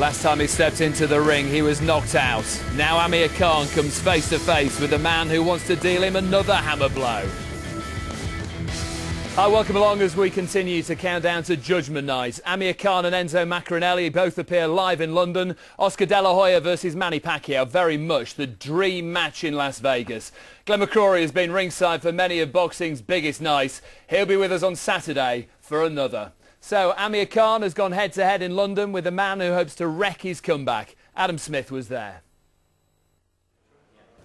Last time he stepped into the ring, he was knocked out. Now Amir Khan comes face to face with the man who wants to deal him another hammer blow. Hi, welcome along as we continue to count down to Judgement Night. Amir Khan and Enzo Maccarinelli both appear live in London. Oscar De La Hoya versus Manny Pacquiao, very much the dream match in Las Vegas. Glenn McCrory has been ringside for many of boxing's biggest nights. He'll be with us on Saturday for another. So Amir Khan has gone head-to-head in London with a man who hopes to wreck his comeback. Adam Smith was there.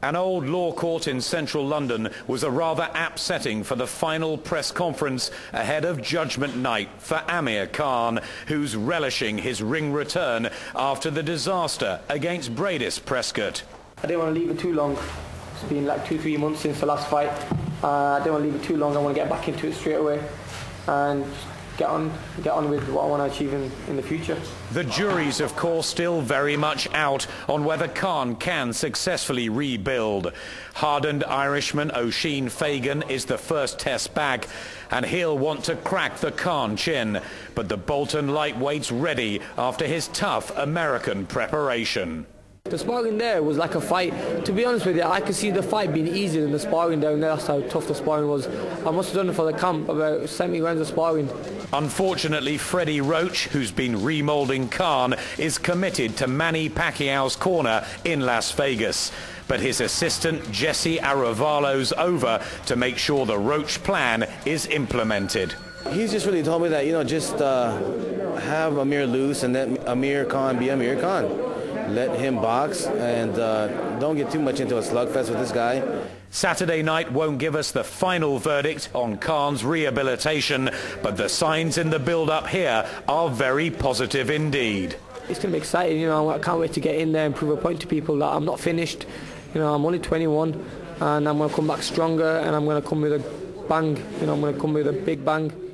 An old law court in central London was a rather apt setting for the final press conference ahead of Judgement Night for Amir Khan, who's relishing his ring return after the disaster against Bradis Prescott. I didn't want to leave it too long. It's been like 2-3 months since the last fight. I didn't want to leave it too long. I want to get back into it straight away and get on with what I want to achieve in the future. The jury's, of course, still very much out on whether Khan can successfully rebuild. Hardened Irishman Oisin Fagan is the first test back, and he'll want to crack the Khan chin. But the Bolton lightweight's ready after his tough American preparation. The sparring there was like a fight. To be honest with you, I could see the fight being easier than the sparring down there. That's how tough the sparring was. I must have done it for the camp, about 70 rounds of sparring. Unfortunately, Freddie Roach, who's been remoulding Khan, is committed to Manny Pacquiao's corner in Las Vegas. But his assistant, Jesse Aravalo's over to make sure the Roach plan is implemented. He's just really told me that, just have Amir loose and let Amir Khan be Amir Khan. Let him box and don't get too much into a slugfest with this guy. Saturday night won't give us the final verdict on Khan's rehabilitation, but the signs in the build-up here are very positive indeed. It's going to be exciting, I can't wait to get in there and prove a point to people that I'm not finished. I'm only 21 and I'm going to come back stronger and I'm going to come with a bang. I'm going to come with a big bang.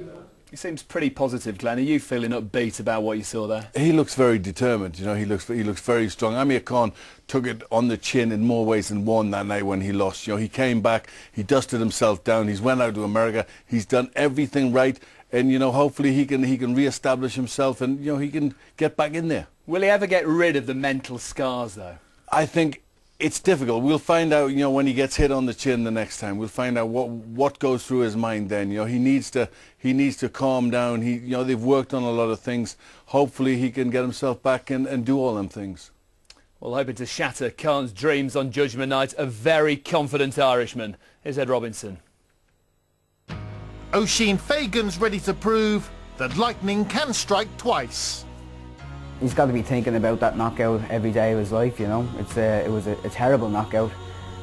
He seems pretty positive, Glenn. Are you feeling upbeat about what you saw there? He looks very determined. He looks very strong. Amir Khan took it on the chin in more ways than one that night when he lost. He came back, he dusted himself down, he's went out to America, he's done everything right, and hopefully he can re-establish himself and he can get back in there. Will he ever get rid of the mental scars though? I think it's difficult. We'll find out, when he gets hit on the chin the next time. We'll find out what goes through his mind then. He needs to calm down. They've worked on a lot of things. Hopefully he can get himself back and do all them things. Well, hoping to shatter Khan's dreams on Judgement Night, a very confident Irishman. Here's Ed Robinson. Oisin Fagan's ready to prove that lightning can strike twice. He's got to be thinking about that knockout every day of his life, It was a terrible knockout,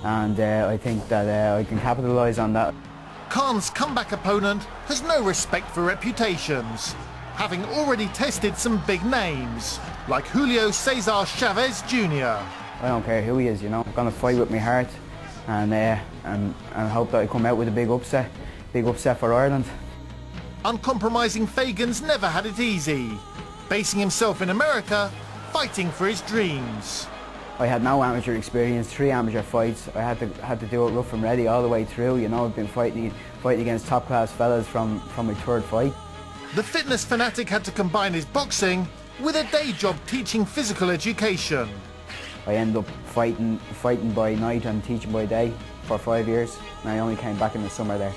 and I think that I can capitalise on that. Khan's comeback opponent has no respect for reputations, having already tested some big names, like Julio Cesar Chavez Jr. I don't care who he is, I'm going to fight with my heart, and hope that I come out with a big upset for Ireland. Uncompromising Fagan's never had it easy, basing himself in America, fighting for his dreams. I had no amateur experience, 3 amateur fights. I had to do it rough and ready all the way through. I've been fighting against top class fellas from my 3rd fight. The fitness fanatic had to combine his boxing with a day job teaching physical education. I ended up fighting by night and teaching by day for 5 years, and I only came back in the summer there.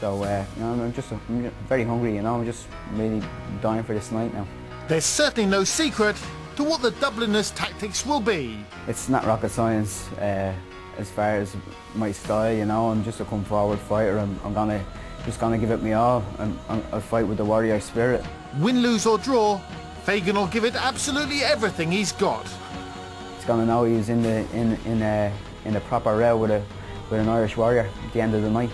So I'm very hungry. I'm just really dying for this night now. There's certainly no secret to what the Dubliners' tactics will be. It's not rocket science as far as my style, I'm just a come forward fighter. I'm just gonna give it me all, and I'll fight with the warrior spirit. Win, lose or draw, Fagan will give it absolutely everything he's got. He's gonna know he's in the proper row with an Irish warrior at the end of the night.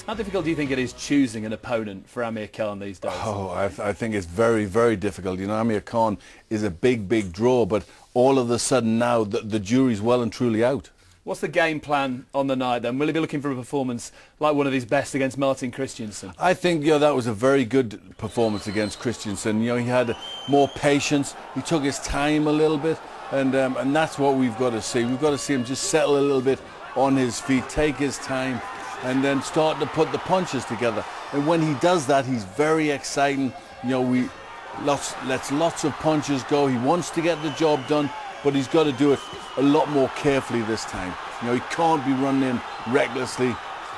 How difficult do you think it is choosing an opponent for Amir Khan these days? Oh, I think it's very, very difficult. Amir Khan is a big draw, but all of a sudden now the jury's well and truly out. What's the game plan on the night then? Will he be looking for a performance like one of his best against Martin Christiansen? I think that was a very good performance against Christiansen. He had more patience. He took his time a little bit, and that's what we've got to see. We've got to see him just settle a little bit on his feet, take his time, and then start to put the punches together. And when he does that, he's very exciting. lets lots of punches go. He wants to get the job done, but he's got to do it a lot more carefully this time. You know, he can't be running in recklessly.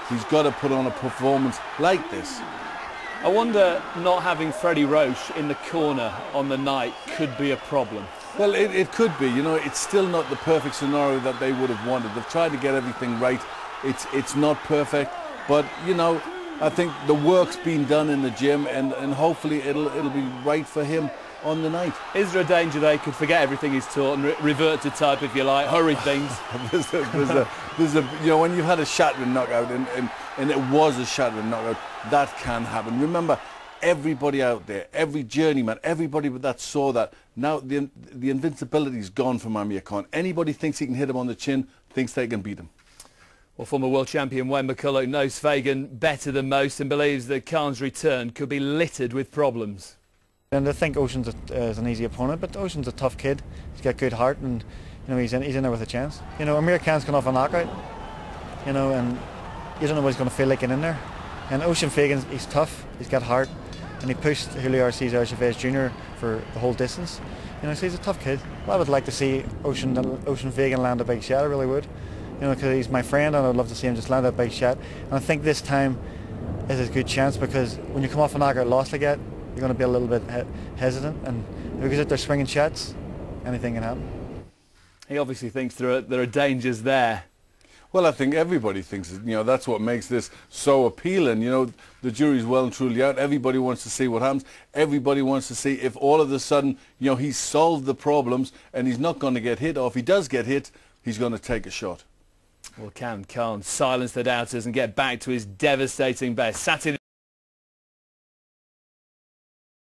He's got to put on a performance like this. I wonder not having Freddie Roche in the corner on the night could be a problem. Well, it could be. You know, it's still not the perfect scenario that they would have wanted. They've tried to get everything right. It's not perfect, but you know, I think the work's been done in the gym, and hopefully it'll be right for him on the night. Is there a danger they could forget everything he's taught and revert to type, if you like, hurry things? there's a you know, when you've had a shattering knockout, and it was a shattering knockout, that can happen. Remember, everybody out there, every journeyman, everybody that saw that, now the invincibility's gone from Amir Khan. Anybody thinks he can hit him on the chin, thinks they can beat him. Well, former world champion Wayne McCulloch knows Fagan better than most and believes that Khan's return could be littered with problems. And I think Oisin's is an easy opponent, but Oisin's a tough kid. He's got good heart, and you know, he's in there with a chance. You know, Amir Khan's gone off a knockout, you know, and you don't know what he's going to feel like in there. And Oisin Fagan, he's tough, he's got heart, and he pushed Julio Cesar Chavez Jr. for the whole distance. You know, so he's a tough kid. Well, I would like to see Oisin Fagan land a big shot. I really would. You know, because he's my friend, and I'd love to see him just land a big shot. And I think this time is a good chance, because when you come off a knockout loss like that, you're going to be a little bit hesitant, and because if they're swinging shots, anything can happen. He obviously thinks there are dangers there. Well, I think everybody thinks it. You know, that's what makes this so appealing. You know, the jury's well and truly out. Everybody wants to see what happens. Everybody wants to see if all of a sudden, you know, he's solved the problems and he's not going to get hit, or if he does get hit, he's going to take a shot. Well, can Khan silence the doubters and get back to his devastating best? Saturday